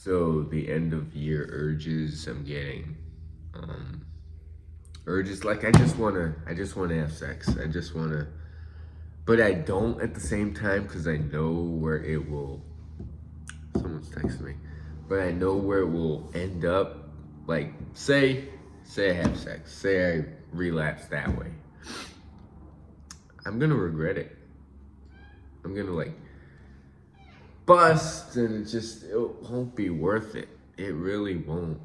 So the end of year urges I'm getting, urges like I just wanna have sex. I just wanna, but I don't at the same time because I know where it will. Someone's texting me, but I know where it will end up. Like say I have sex, say I relapse that way. I'm gonna regret it. I'm gonna like bust, and it won't be worth it. It really won't.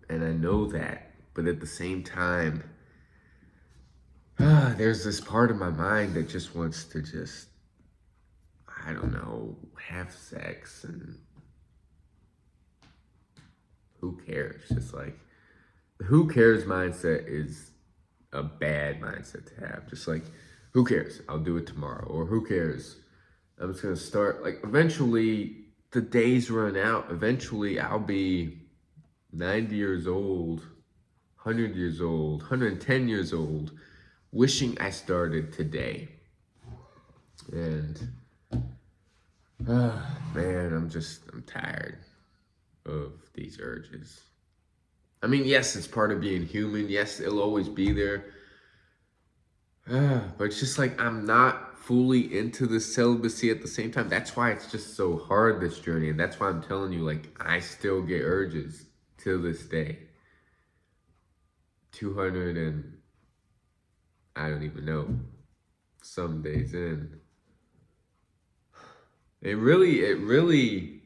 And I know that. But at the same time, there's this part of my mind that just wants to I don't know, have sex, and who cares? Just like, the who cares mindset is a bad mindset to have. Just like, who cares? I'll do it tomorrow. Or who cares? I'm just going to start. Like, eventually, the days run out. Eventually, I'll be 90 years old, 100 years old, 110 years old, wishing I started today. And, man, I'm tired of these urges. I mean, yes, it's part of being human. Yes, it'll always be there. But it's just like I'm not fully into the celibacy at the same time. That's why it's just so hard, this journey. And that's why I'm telling you, like, I still get urges till this day. 200 and I don't even know, some days in. It really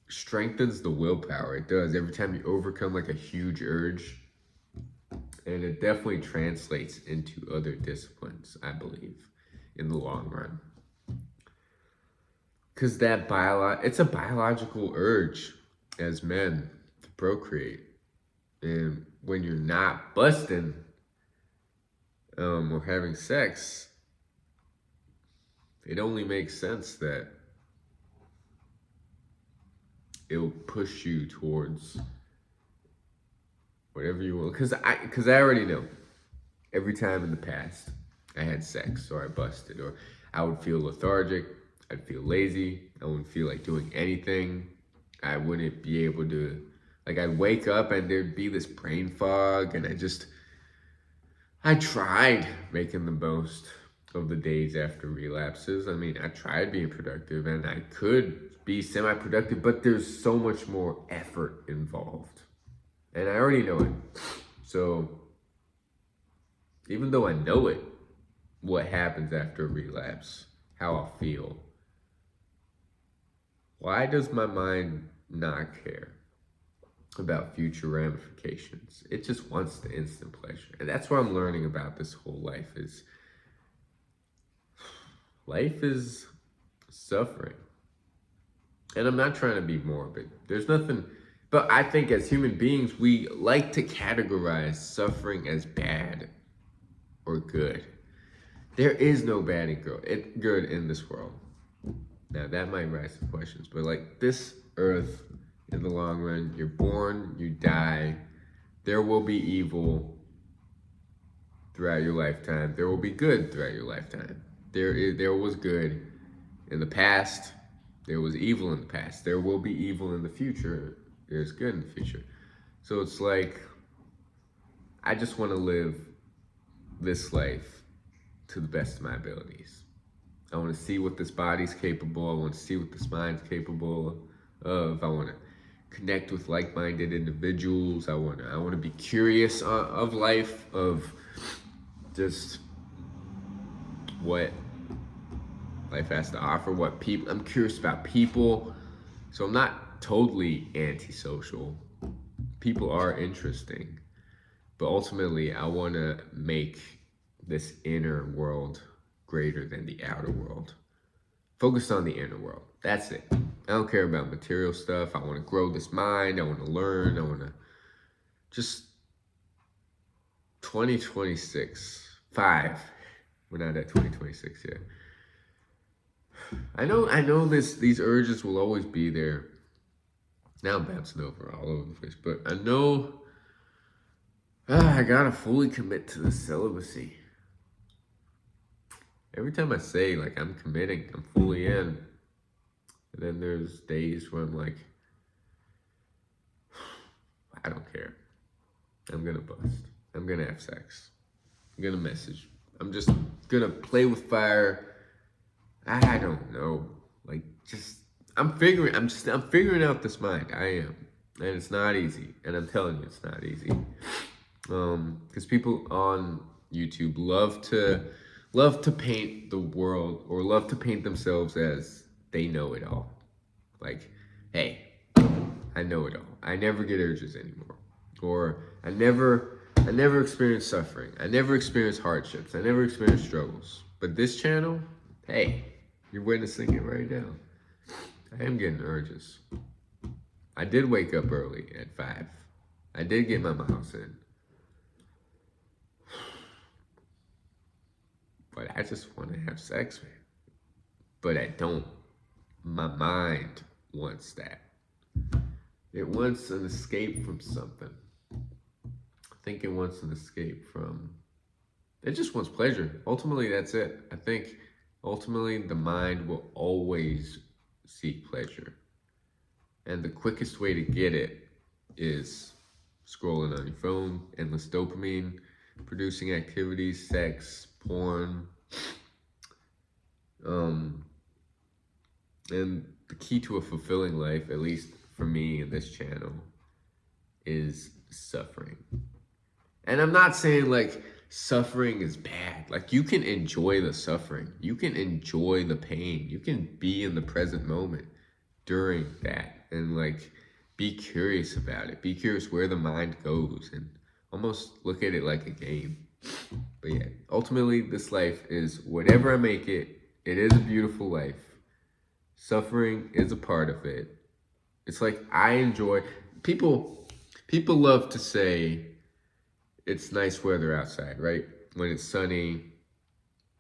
strengthens the willpower. It does. Every time you overcome like a huge urge, and it definitely translates into other disciplines, I believe, in the long run. Because it's a biological urge as men to procreate. And when you're not busting or having sex, it only makes sense that it'll push you towards whatever you want. Because I already know every time in the past I had sex or I busted, or I would feel lethargic, I'd feel lazy, I wouldn't feel like doing anything. I wouldn't be able to, like, I'd wake up and there'd be this brain fog, and I tried making the most of the days after relapses. I mean, I tried being productive, and I could be semi-productive, but there's so much more effort involved. And I already know it. So even though I know it, what happens after a relapse, how I'll feel, why does my mind not care about future ramifications? It just wants the instant pleasure. And that's what I'm learning about this whole life is suffering. And I'm not trying to be morbid. There's nothing, but I think as human beings, we like to categorize suffering as bad or good. There is no bad and good in this world. Now, that might raise some questions, but like, this earth, in the long run, you're born, you die, there will be evil throughout your lifetime. There will be good throughout your lifetime. There was good in the past. There was evil in the past. There will be evil in the future. There's good in the future. So it's like, I just want to live this life to the best of my abilities. I want to see what this body's capable. I want to see what this mind's capable of. I want to connect with like-minded individuals. I want to be curious of life, of just what life has to offer, what people, I'm curious about people. So I'm not totally antisocial. People are interesting, but ultimately I want to make this inner world greater than the outer world. Focus on the inner world. That's it. I don't care about material stuff. I want to grow this mind. I want to learn. I want to just 2026, 5. We're not at 2026 yet. I know these urges will always be there. Now I'm bouncing all over the place, but I know I gotta fully commit to the celibacy. Every time I say, like, I'm committing, I'm fully in, And then there's days where I'm like, I don't care. I'm gonna bust. I'm gonna have sex. I'm gonna message. I'm just gonna play with fire. I don't know. Like, just I'm figuring out this mind. I am, and it's not easy. And I'm telling you, it's not easy. Because people on YouTube love to paint the world, or love to paint themselves as they know it all. Like, hey, I know it all. I never get urges anymore. Or I never experience suffering. I never experience hardships. I never experience struggles. But this channel, hey, you're witnessing it right now. I am getting urges. I did wake up early at 5. I did get my miles in. But I just want to have sex, man. But I don't. My mind wants that. It wants an escape from something. I think it wants an escape from... It just wants pleasure. Ultimately, that's it. I think ultimately the mind will always seek pleasure. And the quickest way to get it is scrolling on your phone, endless dopamine, producing activities, sex, porn. And the key to a fulfilling life, at least for me in this channel, is suffering. And I'm not saying like suffering is bad. Like, you can enjoy the suffering. You can enjoy the pain. You can be in the present moment during that and like be curious about it. Be curious where the mind goes and almost look at it like a game. But yeah, ultimately this life is whatever I make it. It is a beautiful life. Suffering is a part of it. It's like I enjoy... People love to say it's nice weather outside, right? When it's sunny,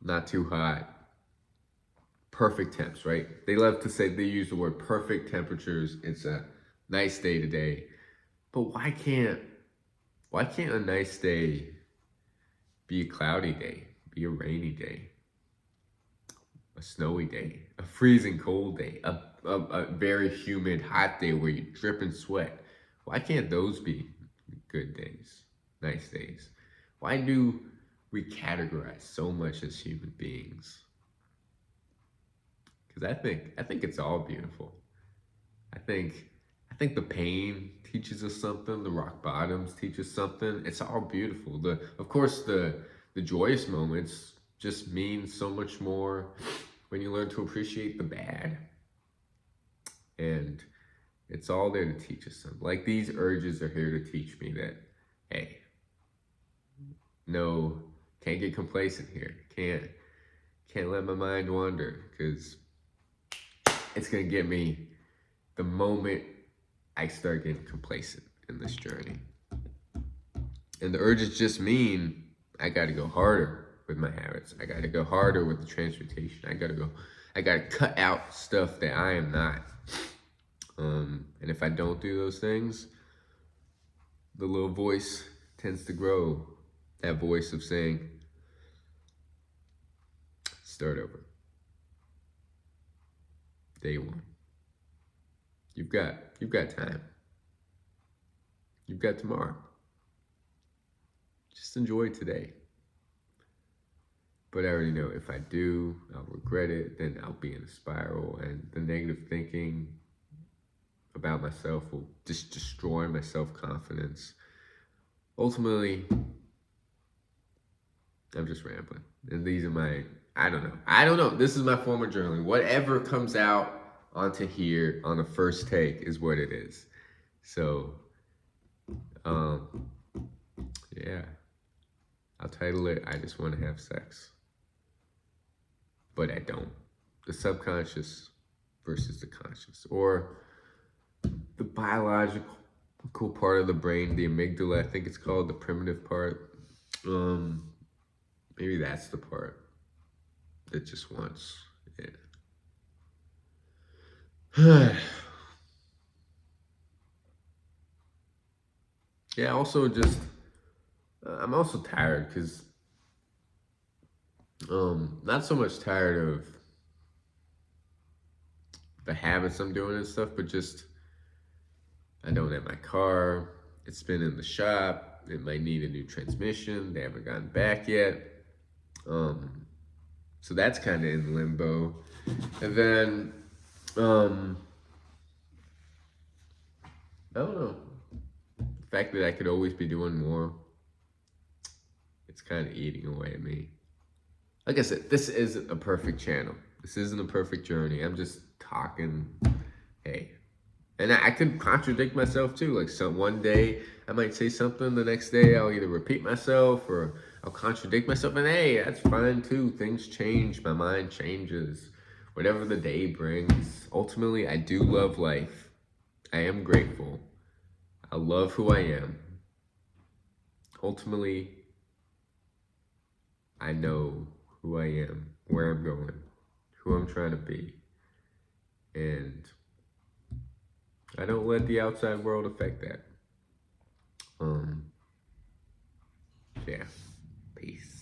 not too hot, perfect temps, right? They love to say, they use the word perfect temperatures. It's a nice day today. But why can't a nice day be a cloudy day, be a rainy day, a snowy day, a freezing cold day, a very humid hot day where you drip and sweat? Why can't those be good days, nice days? Why do we categorize so much as human beings? Because I think it's all beautiful. I think the pain teaches us something. The rock bottoms teach us something. It's all beautiful. Of course, the joyous moments just mean so much more when you learn to appreciate the bad. And it's all there to teach us something. Like, these urges are here to teach me that, hey, no, can't get complacent here. Can't let my mind wander, because it's gonna get me the moment I start getting complacent in this journey. And the urges just mean I gotta go harder with my habits. I gotta go harder with the transmutation. I gotta cut out stuff that I am not. And if I don't do those things, the little voice tends to grow. That voice of saying, start over. Day one. You've got time. You've got tomorrow. Just enjoy today. But I already know if I do, I'll regret it. Then I'll be in a spiral, and the negative thinking about myself will just destroy my self-confidence. Ultimately, I'm just rambling. And these are my, I don't know. This is my form of journaling. Whatever comes out onto here on the first take is what it is. So, yeah. I'll title it, I Just Want to Have Sex. But I don't. The subconscious versus the conscious. Or the biological part of the brain, the amygdala, I think it's called, the primitive part. Maybe that's the part that just wants it. Yeah, also just, I'm also tired because, not so much tired of the habits I'm doing and stuff, but just I don't have my car. It's been in the shop. It might need a new transmission. They haven't gotten back yet. Um, so that's kind of in limbo. And then, um, I don't know. The fact that I could always be doing more, it's kind of eating away at me. Like I said, this isn't a perfect channel. This isn't a perfect journey. I'm just talking. Hey, and I could contradict myself too. Like one day I might say something, the next day I'll either repeat myself or I'll contradict myself. And hey, that's fine too. Things change. My mind changes. Whatever the day brings. Ultimately, I do love life. I am grateful. I love who I am. Ultimately, I know who I am, where I'm going, who I'm trying to be. And I don't let the outside world affect that. Yeah. Peace.